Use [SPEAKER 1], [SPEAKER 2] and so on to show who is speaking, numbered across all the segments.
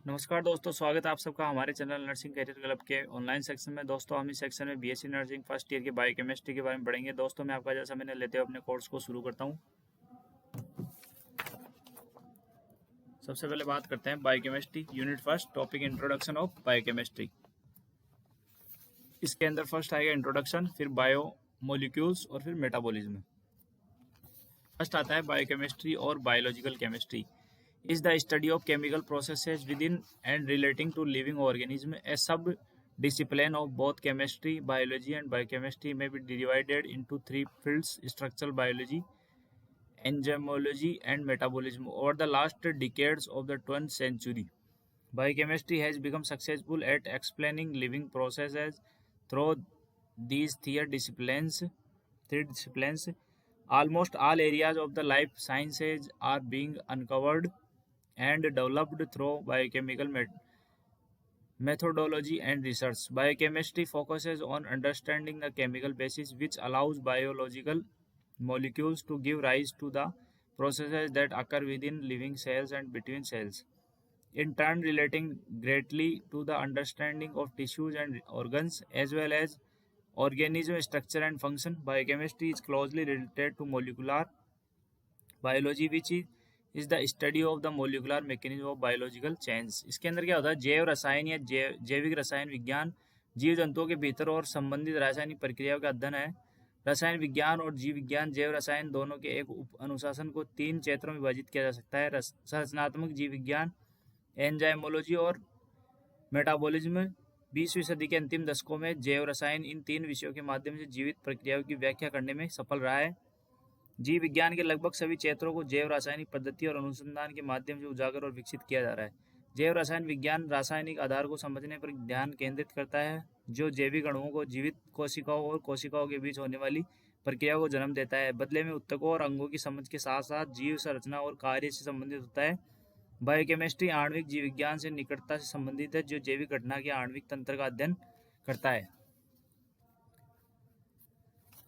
[SPEAKER 1] नमस्कार दोस्तों, स्वागत है आप सबका हमारे चैनल नर्सिंग करियर क्लब के ऑनलाइन सेक्शन में। दोस्तों हम इस सेक्शन में बीएससी नर्सिंग फर्स्ट ईयर के बायोकेमिस्ट्री के बारे में पढ़ेंगे। दोस्तों मैं आपका जैसा मैंने लेते हुए अपने कोर्स को शुरू करता हूं। सबसे पहले बात करते हैं biochemistry unit first, topic introduction of biochemistry. इसके अंदर फर्स्ट आएगा इंट्रोडक्शन, फिर बायो मोलिक्यूल्स और फिर मेटाबॉलिज्म। फर्स्ट आता है बायोकेमिस्ट्री और biological chemistry is the study of chemical processes within and relating to living organism. A sub-discipline of both chemistry, biology and biochemistry may be divided into three fields: structural biology, enzymology and metabolism. Over the last decades of the 20th century, biochemistry has become successful at explaining living processes through these three disciplines. Almost all areas of the life sciences are being uncovered and developed through biochemical methodology and research. Biochemistry focuses on understanding the chemical basis which allows biological molecules to give rise to the processes that occur within living cells and between cells, in turn relating greatly to the understanding of tissues and organs as well as organism structure and function. Biochemistry is closely related to molecular biology, which is the study of the molecular mechanism of biological change. इसके अंदर क्या होता है? जैव रसायन या जैविक रसायन विज्ञान जीव जंतुओं के भीतर और संबंधित रासायनिक प्रक्रियाओं का अध्ययन है। रसायन विज्ञान और जीव विज्ञान जैव रसायन दोनों के एक उप अनुशासन को तीन क्षेत्रों में विभाजित किया जा सकता है: संरचनात्मक जीव विज्ञान, एंजाइमोलॉजी और मेटाबॉलिज्म। 20वीं सदी के अंतिम दशकों में जैव रसायन इन तीन विषयों के माध्यम से जीवित प्रक्रियाओं की व्याख्या करने में सफल रहा है। जीव विज्ञान के लगभग सभी क्षेत्रों को जैव रासायनिक पद्धति और अनुसंधान के माध्यम से उजागर और विकसित किया जा रहा है। जैव रसायन विज्ञान रासायनिक आधार को समझने पर ध्यान केंद्रित करता है, जो जैविक अणुओं को जीवित कोशिकाओं और कोशिकाओं के बीच होने वाली प्रक्रिया को जन्म देता है। बदले में ऊतकों और अंगों की समझ के साथ साथ जीव संरचना और कार्य से संबंधित होता है। बायोकेमिस्ट्री आणविक जीव विज्ञान से निकटता से संबंधित है, जो जैविक घटना के आणविक तंत्र का अध्ययन करता है।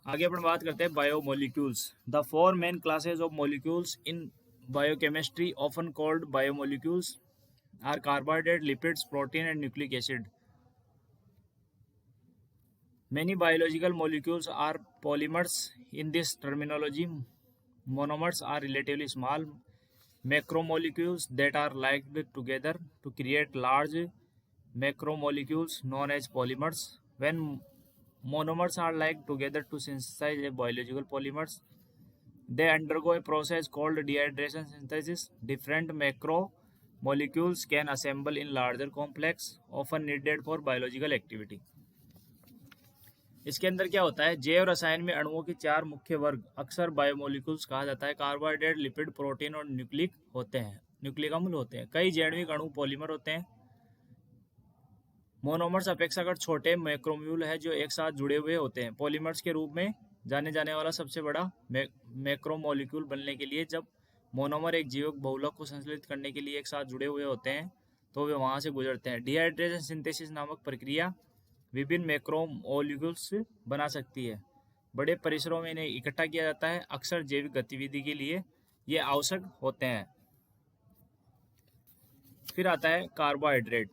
[SPEAKER 1] आगे अपन बात करते हैं biomolecules. The four main classes of molecules in biochemistry often called biomolecules are carbohydrate, lipids, protein and nucleic acid. Many biological molecules are polymers. In this terminology, monomers are relatively small macromolecules that are linked together to create large macromolecules known as polymers. When monomers are linked together to synthesize a biological polymers, they undergo a process called dehydration synthesis. Different macromolecules can assemble in larger complex, often needed for biological activity. इसके अंदर क्या होता है? जैव रसायन में अणुओं के चार मुख्य वर्ग अक्सर बायोमोलिक्यूल्स कहा जाता है। कार्बोहाइड्रेट, लिपिड, प्रोटीन और न्यूक्लिक अम्ल होते हैं। कई जैविक अणु पॉलीमर होते हैं। मोनोमर्स अपेक्षाकृत छोटे मैक्रोम्यूल है जो एक साथ जुड़े हुए होते हैं। पॉलीमर्स के रूप में जाने जाने वाला सबसे बड़ा मैक्रोमोलिक्यूल बनने के लिए जब मोनोमर एक जीवक बहुलक को संश्लेषित करने के लिए एक साथ जुड़े हुए होते हैं तो वे वहां से गुजरते हैं। डिहाइड्रेशन सिंथेसिस नामक प्रक्रिया विभिन्न मैक्रोमोलिक्यूल्स बना सकती है। बड़े परिसरों में इन्हें इकट्ठा किया जाता है। अक्सर जैविक गतिविधि के लिए ये आवश्यक होते हैं। फिर आता है carbohydrate.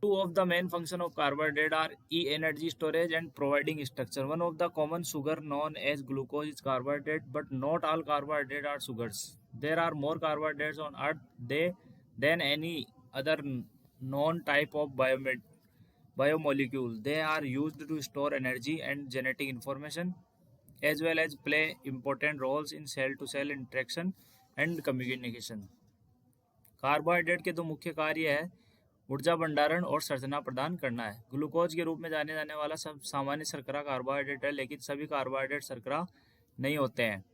[SPEAKER 1] Two of the main functions of carbohydrate are energy storage and providing structure. One of the common sugar known as glucose is carbohydrate, but not all carbohydrates are sugars. There are more carbohydrates on Earth than any other known type of biomolecule. They are used to store energy and genetic information, as well as play important roles in cell-to-cell interaction and communication. Carbohydrate के दो मुख्य कार्य है ऊर्जा भंडारण और संरचना प्रदान करना है। ग्लूकोज के रूप में जाने जाने वाला सब सामान्य शर्करा कार्बोहाइड्रेट है, लेकिन सभी कार्बोहाइड्रेट शर्करा नहीं होते हैं।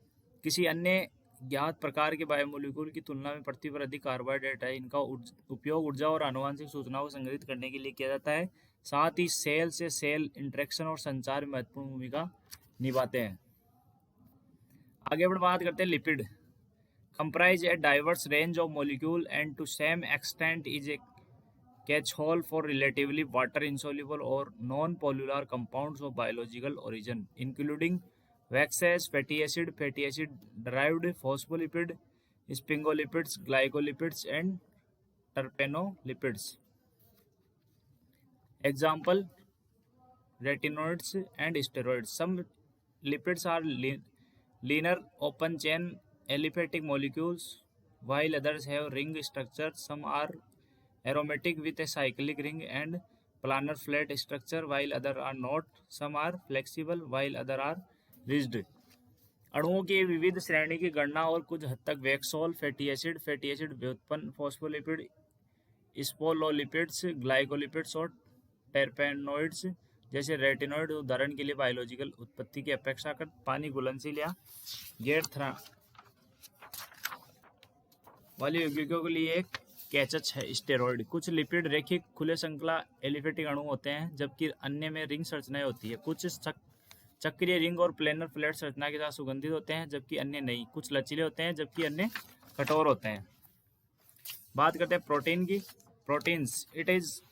[SPEAKER 1] किसी अन्य ज्ञात प्रकार के बायोमोलिक्यूल की तुलना में पृथ्वी पर अधिक कार्बोहाइड्रेट है। इनका उपयोग ऊर्जा और आनुवंशिक सूचनाओं को संग्रहित करने के लिए किया जाता है। साथ ही सेल से सेल इंटरेक्शन और संचार में महत्वपूर्ण भूमिका निभाते हैं। आगे बढ़ बात करते हैं lipid. Comprise a diverse range of molecule and to same extent is a catch-all for relatively water-insoluble or non-polar compounds of biological origin, including waxes, fatty acid-derived phospholipid, sphingolipids, glycolipids, and terpenolipids. Example: retinoids and steroids. Some lipids are linear open chain aliphatic molecules, while others have ring structure. Some are aromatic with a cyclic ring and planar flat structure, while others are not. Some are flexible, while others are rigid. अणुओं की विविध श्रेणी की गणना और कुछ हद तक वैक्सोल फैटी एसिड व्युत्पन्न फॉस्फोलिपिड, स्पोलोलिपिड्स, ग्लाइकोलिपिड्स और टर्पेनोइड्स जैसे रेटिनोइड उदाहरण के लिए बायोलॉजिकल उत्पत्ति की अपेक्षाकृत पानी घुलनशील या गैर वाली यौगिकों के लिए एक कैचच है स्टेरॉइड। कुछ लिपिड रेखिक खुले श्रृंखला एलिफेटिक अणु होते हैं, जबकि अन्य में रिंग संरचनाएं होती है। कुछ चक्रीय रिंग और प्लेनर फ्लैट संरचना के साथ सुगंधित होते हैं, जबकि अन्य नहीं। कुछ लचीले होते हैं, जबकि अन्य कठोर होते हैं। बात करते हैं प्रोटीन की। Proteins, it is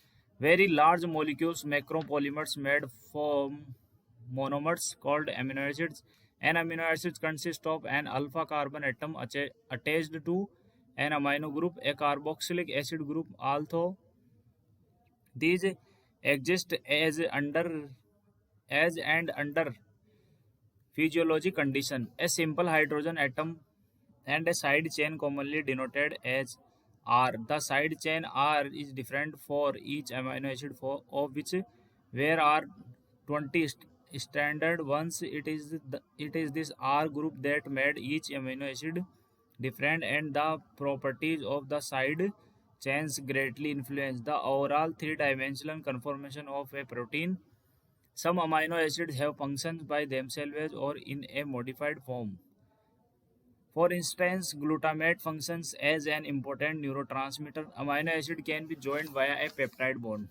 [SPEAKER 1] very large molecules macropolymers made from monomers called amino acids. An amino acid consists of an alpha carbon atom attached to an amino group, a carboxylic acid group. Although these exist as and under physiologic condition, a simple hydrogen atom and a side chain commonly denoted as R. The side chain R is different for each amino acid of which there are 20 standard ones. It is this R group that made each amino acid different, and the properties of the side chains greatly influence the overall three-dimensional conformation of a protein. Some amino acids have functions by themselves or in a modified form. For instance, glutamate functions as an important neurotransmitter. Amino acid can be joined via a peptide bond.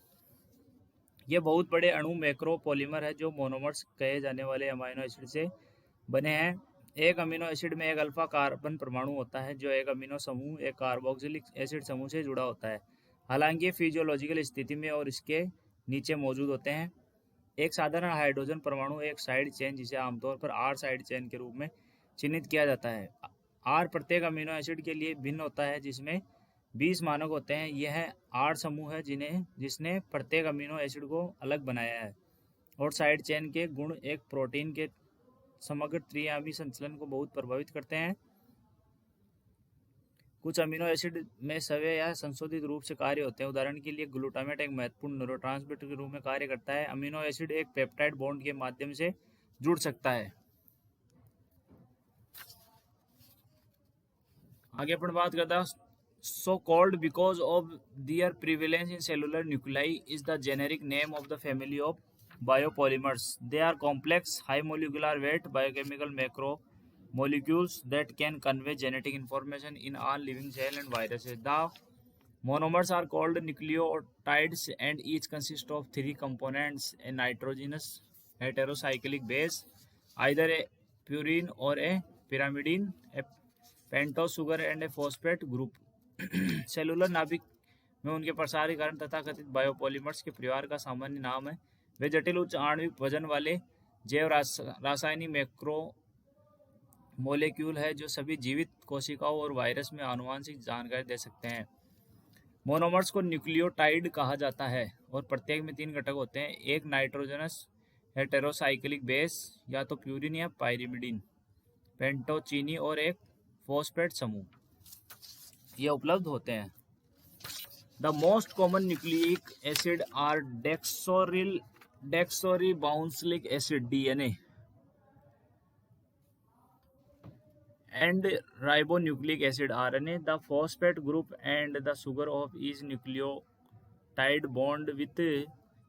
[SPEAKER 1] ये बहुत बड़े अणु मैक्रोपॉलीमर है जो monomers कहे जाने वाले amino acid से बने हैं। एक अमीनो एसिड में एक अल्फा कार्बन परमाणु होता है जो एक अमीनो समूह एक कार्बोक्सिलिक एसिड समूह से जुड़ा होता है। हालांकि फिजियोलॉजिकल स्थिति में और इसके नीचे मौजूद होते हैं। एक साधारण हाइड्रोजन परमाणु एक साइड चेन, जिसे आमतौर पर आर साइड चेन के रूप में चिन्हित किया जाता है। आर प्रत्येक अमीनो एसिड के लिए भिन्न होता है, जिसमें 20 मानक होते हैं। यह आर समूह है जिसने प्रत्येक अमीनो एसिड को अलग बनाया है। और साइड चेन के गुण एक प्रोटीन के समग्र त्रिआयामी संचलन को बहुत प्रभावित करते हैं। कुछ अमीनो एसिड में सव्य या संशोधित रूप से कार्य होते हैं। उदाहरण के लिए ग्लूटामेट एक महत्वपूर्ण न्यूरोट्रांसमीटर के रूप में कार्य करता है। अमीनो एसिड एक पेप्टाइड बॉन्ड के माध्यम से जुड़ सकता है। आगे अपन बात करते हैं so called because of their prevalence in cellular nuclei is the generic name of the family of biopolymers. They are complex, high molecular weight biochemical macromolecules that can convey genetic information in all living cells and viruses. The monomers are called nucleotides and each consists of three components: a nitrogenous heterocyclic base, either a purine or a pyrimidine, a pentose sugar and A phosphate group. Cellular नाभिक में उनके प्रसार के कारण तथाकथित biopolymers के परिवार का सामान्य नाम है। वे जटिल उच्च आणविक वजन वाले जैव रासायनिक मैक्रो मोलेक्यूल है जो सभी जीवित कोशिकाओं और वायरस में आनुवांशिक जानकारी दे सकते हैं। मोनोमर्स को न्यूक्लियोटाइड कहा जाता है और प्रत्येक में 3 घटक होते हैं: एक नाइट्रोजनस हेटेरोसाइक्लिक बेस या तो प्यूरिन या पाइरिमिडिन, पेंटोचीनी और एक फॉस्फेट समूह ये उपलब्ध होते हैं। The most common nucleic acid are deoxyribonucleic acid DNA and ribonucleic acid RNA. The phosphate group and the sugar of each nucleotide bond with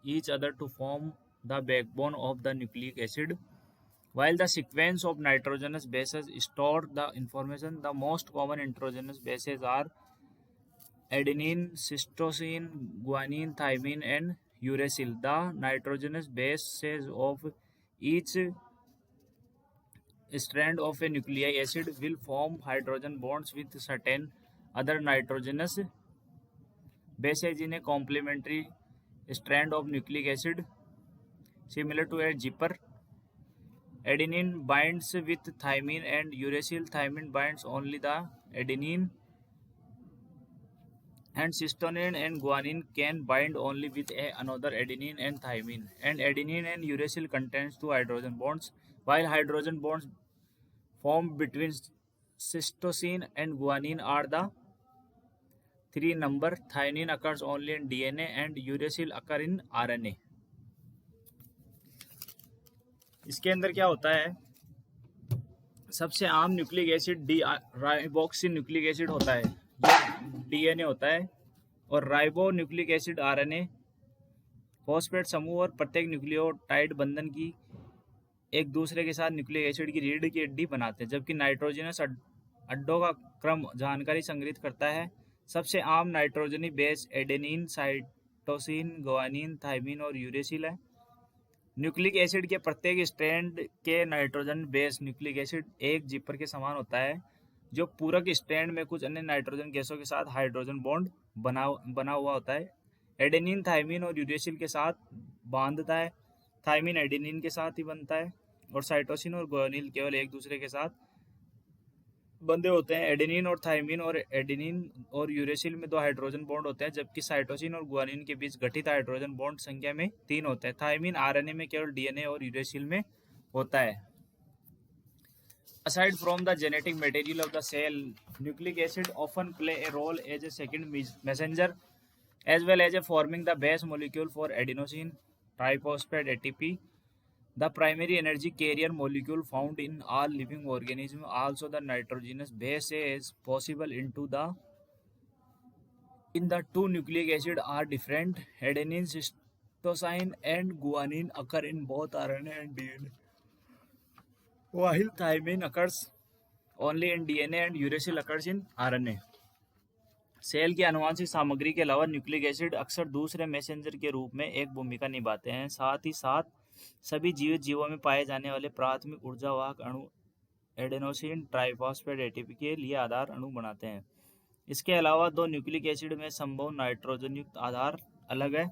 [SPEAKER 1] each other to form the backbone of the nucleic acid. While the sequence of nitrogenous bases store the information, the most common nitrogenous bases are adenine, cytosine, guanine, thymine, and uracil. The nitrogenous bases of each strand of a nucleic acid will form hydrogen bonds with certain other nitrogenous bases in a complementary strand of nucleic acid, similar to a zipper. Adenine binds with thymine and uracil. Thymine binds only the adenine, and cysteine and guanine can bind only with another adenine and thymine. And adenine and uracil contains two hydrogen bonds, while hydrogen bonds formed between cytosine and guanine are the 3 number. Thymine occurs only in DNA and uracil occur in RNA. इसके अंदर क्या होता है, सबसे आम nucleic acid राइबोक्सिल nucleic acid होता है जो डीएनए होता है, और ribo nucleic acid RNA. Phosphate समूह और प्रत्येक न्यूक्लियोटाइड बंधन की एक दूसरे के साथ न्यूक्लिक एसिड की रीढ़ की हड्डी बनाते हैं, जबकि नाइट्रोजनस अड्डों का क्रम जानकारी संग्रहित करता है। सबसे आम नाइट्रोजनी base adenine, cytosine, guanine, thymine और यूरेसिल है। न्यूक्लिक एसिड के प्रत्येक स्ट्रैंड के नाइट्रोजन बेस न्यूक्लिक एसिड एक जिपर के समान होता है, जो पूरक स्ट्रैंड में कुछ अन्य नाइट्रोजन गैसों के साथ हाइड्रोजन बॉन्ड बना हुआ होता है। एडेनिन थाइमिन और यूरेसिल के साथ बांधता है। थाइमिन एडेनिन के साथ ही बनता है, और साइटोसिन और गुआनिन केवल एक दूसरे के साथ बंधे होते हैं। एडेनिन और थाइमिन और एडेनिन और यूरेसिल में 2 हाइड्रोजन बॉन्ड होते हैं, जबकि साइटोसिन और गुआनिन के बीच गठित हाइड्रोजन बॉन्ड संख्या में 3 होते हैं। थाइमिन आरएनए में केवल डीएनए और यूरेसिल में होता है। Aside from the genetic material of the cell, nucleic acid often play a role as a second messenger, as well as forming the base molecule for adenosine triphosphate ATP, the primary energy carrier molecule found in all living organisms. Also, the nitrogenous base is possible in the two nucleic acids are different. Adenine, cytosine, and guanine occur in both RNA and DNA, while thymine occurs only in DNA and uracil occurs in RNA. Cell की आनुवंशिक सामग्री के अलावा nucleic acid अक्सर दूसरे messenger के रूप में एक भूमिका निभाते हैं। साथ ही साथ सभी जीवित जीवों में पाए जाने वाले प्राथमिक ऊर्जावाहक अणु एडेनोसिन ट्राइफॉस्फेट एटीपी के लिए आधार अणु बनाते हैं। इसके अलावा 2 न्यूक्लिक एसिड में संभव नाइट्रोजन युक्त आधार अलग है।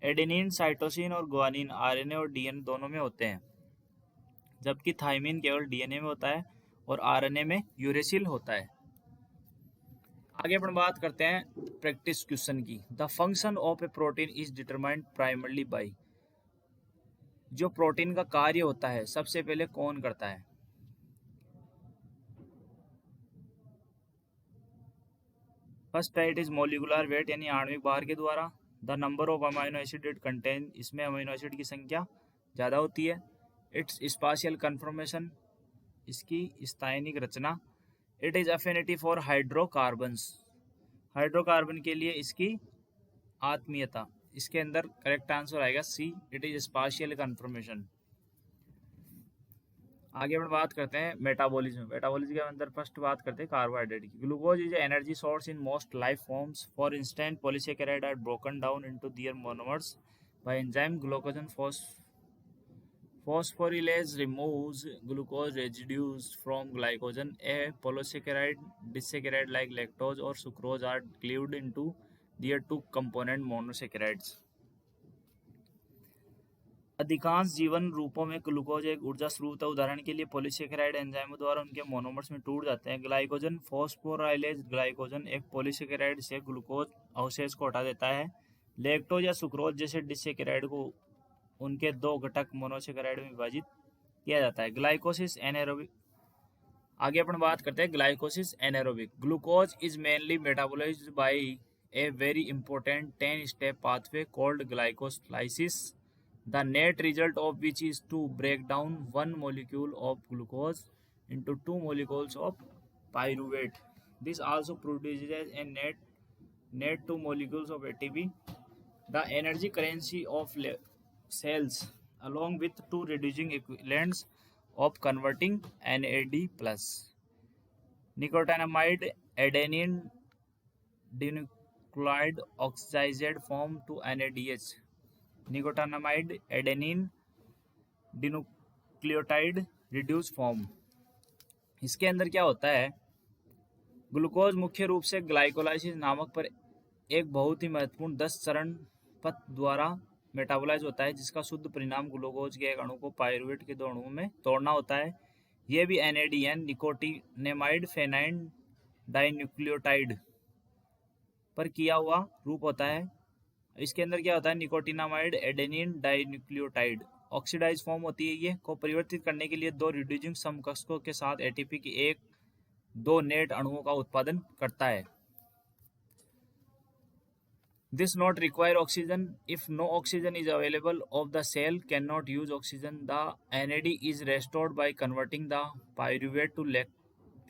[SPEAKER 1] एडेनिन, साइटोसिन और गुआनिन आरएनए और डीएनए दोनों में होते हैं, जबकि थाइमिन केवल डीएनए में होता है और आरएनए में यूरेसिल होता है। आगे अपन बात करते हैं प्रैक्टिस क्वेश्चन की। The function of A protein is determined primarily bye. जो प्रोटीन का कार्य होता है सबसे पहले कौन करता है? फर्स्ट है इट इज मोलिकुलर वेट, यानी आणविक भार के द्वारा। The number of amino acid it contain, इसमें अमीनो एसिड की संख्या ज़्यादा होती है। इट्स स्पाशियल कन्फर्मेशन, इसकी स्थानिक रचना। It is affinity for hydrocarbons, hydrocarbon के लिए इसकी आत्मीयता। इसके अंदर करेक्ट आंसर आएगा C, it is spatial conformation. आगे अपन बात करते हैं मेटाबॉलिज्म। मेटाबॉलिज्म के अंदर फर्स्ट बात करते हैं कार्बोहाइड्रेट की। Glucose is energy source in most life forms. For instant polysaccharide are broken down into their monomers by enzyme glycogen phosphorylase removes glucose residues from glycogen. A polysaccharide, disaccharide like lactose or sucrose are cleaved into their 2 component monosaccharides. अधिकांश जीवन रूपों में glucose एक ऊर्जा स्रोत है। उदाहरण के लिए पॉलीसेकेराइड एंजाइमों द्वारा उनके मोनोमर्स में टूट जाते हैं। ग्लाइकोजन फॉस्फोराइलेज ग्लाइकोजन एक पॉलीसेकेराइड से ग्लूकोज अवशेष को हटा देता है। लैक्टोज या सुक्रोज जैसे डिसेकेराइड को उनके 2 घटक मोनोसेकेराइड में विभाजित किया जाता है। Glycolysis anaerobic. आगे अपन बात करते हैं glycolysis anaerobic. Glucose is mainly metabolised by a very important 10 step pathway called glycolysis, the net result of which is to break down 1 molecule of glucose into 2 molecules of pyruvate. This also produces a net 2 molecules of ATP. The energy currency of cells along with 2 reducing equivalents of converting NAD+. Nicotinamide adenine dinucleotide oxidized form to NADH. Nicotinamide adenine dinucleotide reduced form. इसके अंदर क्या होता है, glucose मुख्य रूप से glycolysis नामक पर एक बहुत ही महत्वपूर्ण 10 चरण पथ द्वारा मेटाबोलाइज होता है, जिसका शुद्ध परिणाम ग्लूकोज के एक अणु को पायरुवेट के 2 अणुओं में तोड़ना होता है। यह भी NADN निकोटिनेमाइड फेनाइन डाइन्यूक्लियोटाइड पर किया हुआ रूप होता है। इसके अंदर क्या होता है, nicotinamide adenine dinucleotide oxidize form होती है। ये को परिवर्तित करने के लिए 2 रिड्यूसिंग समकक्षों के साथ ATP की 1-2 नेट अणुओं का उत्पादन करता है। This not require oxygen. If no oxygen is available of the cell cannot use oxygen, the NAD is restored by converting the pyruvate to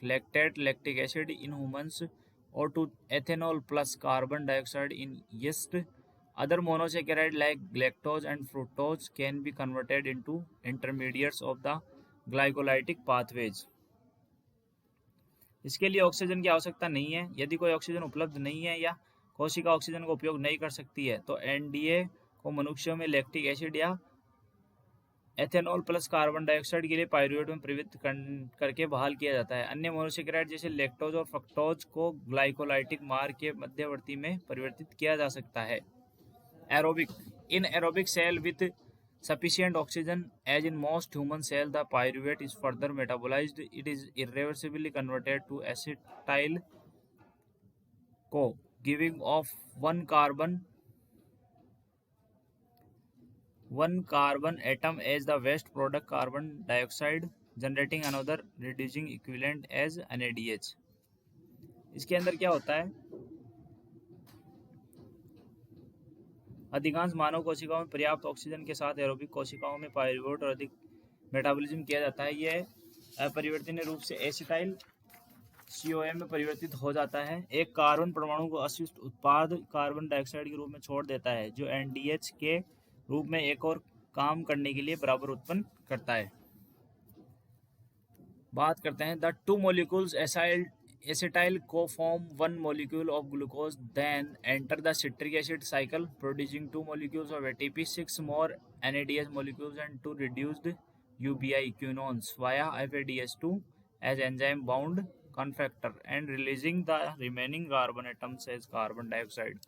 [SPEAKER 1] lactate lactic acid in humans or to ethanol plus carbon dioxide in yeast. Other monosaccharide like galactose and fructose can be converted into intermediates of the glycolytic pathways. इसके लिए oxygen की आवश्यकता नहीं है। यदि कोई oxygen उपलब्ध नहीं है या कोशिका ऑक्सीजन का उपयोग नहीं कर सकती है तो NDA को मनुष्यों में लैक्टिक एसिड या एथेनॉल प्लस कार्बन डाइऑक्साइड के लिए पायरुवेट में परिवर्तित करके बहाल किया जाता है। अन्य मोनोसेक्राइड जैसे लैक्टोज और फ्रक्टोज को ग्लाइकोलाइटिक मार्ग के मध्यवर्ती में परिवर्तित किया जा सकता है। Aerobic in aerobic cell with sufficient oxygen, as in most human cells, the pyruvate is further metabolized. It is irreversibly converted to acetyl CoA, giving off one carbon atom as the waste product carbon dioxide, generating another reducing equivalent as NADH. इसके अंदर क्या होता है, अधिकांश मानव कोशिकाओं में पर्याप्त oxygen के साथ एरोबिक कोशिकाओं में पायरुवेट और अधिक मेटाबॉलिज्म किया जाता है। यह अपरिवर्तनीय रूप से एसिटाइल CoA में परिवर्तित हो जाता है। एक कार्बन परमाणु को अवशिष्ट उत्पाद कार्बन डाइऑक्साइड के रूप में छोड़ देता है, जो NDH के रूप में एक और काम करने के लिए बराबर उत्पन्न करता है। बात करते हैं the 2 molecules acetyl CoA form 1 molecule of glucose, then enter the citric acid cycle, producing 2 molecules of ATP, 6 more NADH molecules, and 2 reduced UBI quinones via FADH2 as enzyme bound cofactor, and releasing the remaining carbon atoms as carbon dioxide.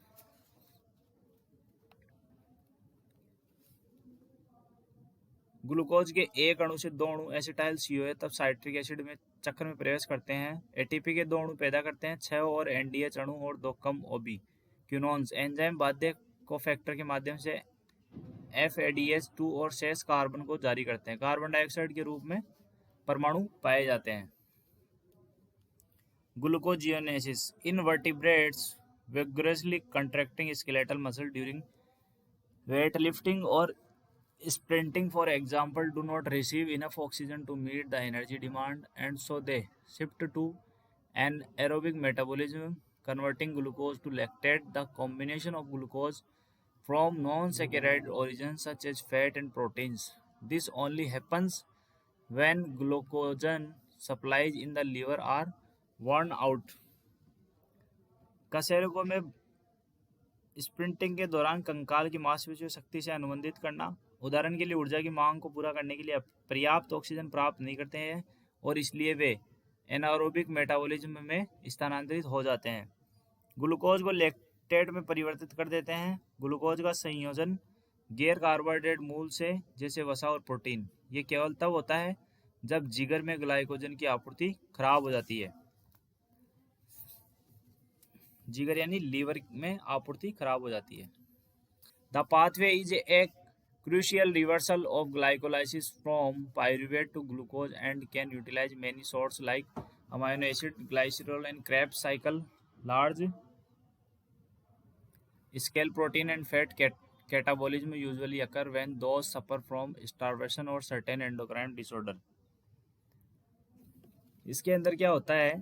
[SPEAKER 1] Glucose के एक अणु से 2 अणु acetyl CoA तब citric acid में चक्र में प्रवेश करते हैं। ATP के 2 अणु पैदा करते हैं, 6 और NDH अणु और 2 कम OB क्यूनोन्स एंजाइम बाध्य कोफैक्टर के माध्यम से FADH2 और शेष कार्बन को जारी करते हैं। कार्बन डाइऑक्साइड के रूप में परमाणु पाए जाते हैं। ग्लूकोजियोनेसिस इन vertebrates vigorously contracting skeletal muscle during weightlifting or sprinting, for example, do not receive enough oxygen to meet the energy demand, and so they shift to an aerobic metabolism, converting glucose to lactate. The combination of glucose from non-saccharide origins such as fat and proteins. This only happens when glucogen supplies in the liver are worn out. कशेरुकों में sprinting के दौरान कंकाल की मांसपेशियों शक्ति से अनुबंधित करना, उदाहरण के लिए ऊर्जा की मांग को पूरा करने के लिए पर्याप्त ऑक्सीजन प्राप्त नहीं करते हैं और इसलिए वे एनारोबिक मेटाबॉलिज्म में स्थानांतरित हो जाते हैं। ग्लूकोज को लैक्टेट में परिवर्तित कर देते हैं। ग्लूकोज का संयोजन गैर कार्बोहाइड्रेट मूल से जैसे वसा और प्रोटीन, ये केवल तब होता है जब जिगर में ग्लाइकोजन की आपूर्ति खराब हो जाती है। जिगर यानी लीवर में आपूर्ति खराब हो जाती है। The pathway is a crucial reversal of glycolysis from pyruvate to glucose and can utilize many sources like amino acid, glycerol, and Krebs cycle. Large scale protein and fat catabolism usually occur when those suffer from starvation or certain endocrine disorder. इसके अंदर क्या होता है,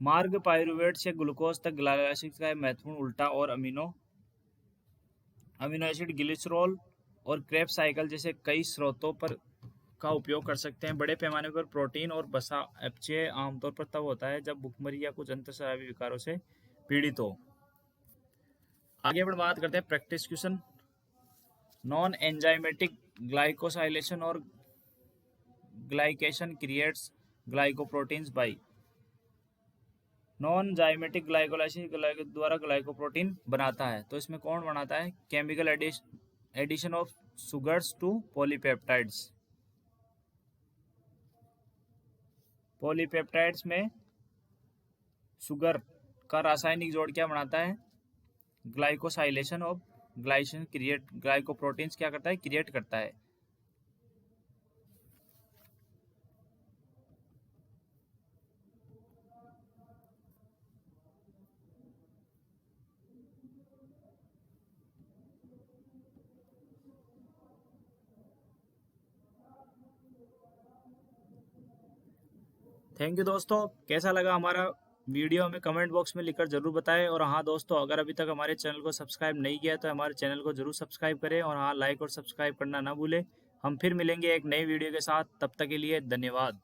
[SPEAKER 1] मार्ग pyruvate से glucose तक glycolysis का महत्वपूर्ण उल्टा और अमीनो एसिड, ग्लिसरॉल और क्रेब्स साइकिल जैसे कई स्रोतों पर का उपयोग कर सकते हैं। बड़े पैमाने पर प्रोटीन और वसा अपचय आमतौर पर तब होता है जब भूखमरी या कुछ अंतःस्रावी विकारों से पीड़ित हो। आगे बढ़ बात करते हैं practice question. Non enzymatic glycosylation और glycation creates glycoproteins by non zymatic glycolysis द्वारा ग्लाइकोप्रोटीन बनाता है। तो इसमें कौन बनाता है, chemical addition of sugars to polypeptides. Polypeptides में शुगर का रासायनिक जोड़ क्या बनाता है? Glycosylation of glycine create, glycoproteins क्या करता है? क्रिएट करता है। थैंक यू दोस्तों, कैसा लगा हमारा वीडियो हमें कमेंट बॉक्स में लिखकर जरूर बताएं। और हाँ दोस्तों, अगर अभी तक हमारे चैनल को सब्सक्राइब नहीं किया तो हमारे चैनल को जरूर सब्सक्राइब करें, और हाँ लाइक और सब्सक्राइब करना ना भूलें। हम फिर मिलेंगे एक नई वीडियो के साथ, तब तक के लिए धन्यवाद।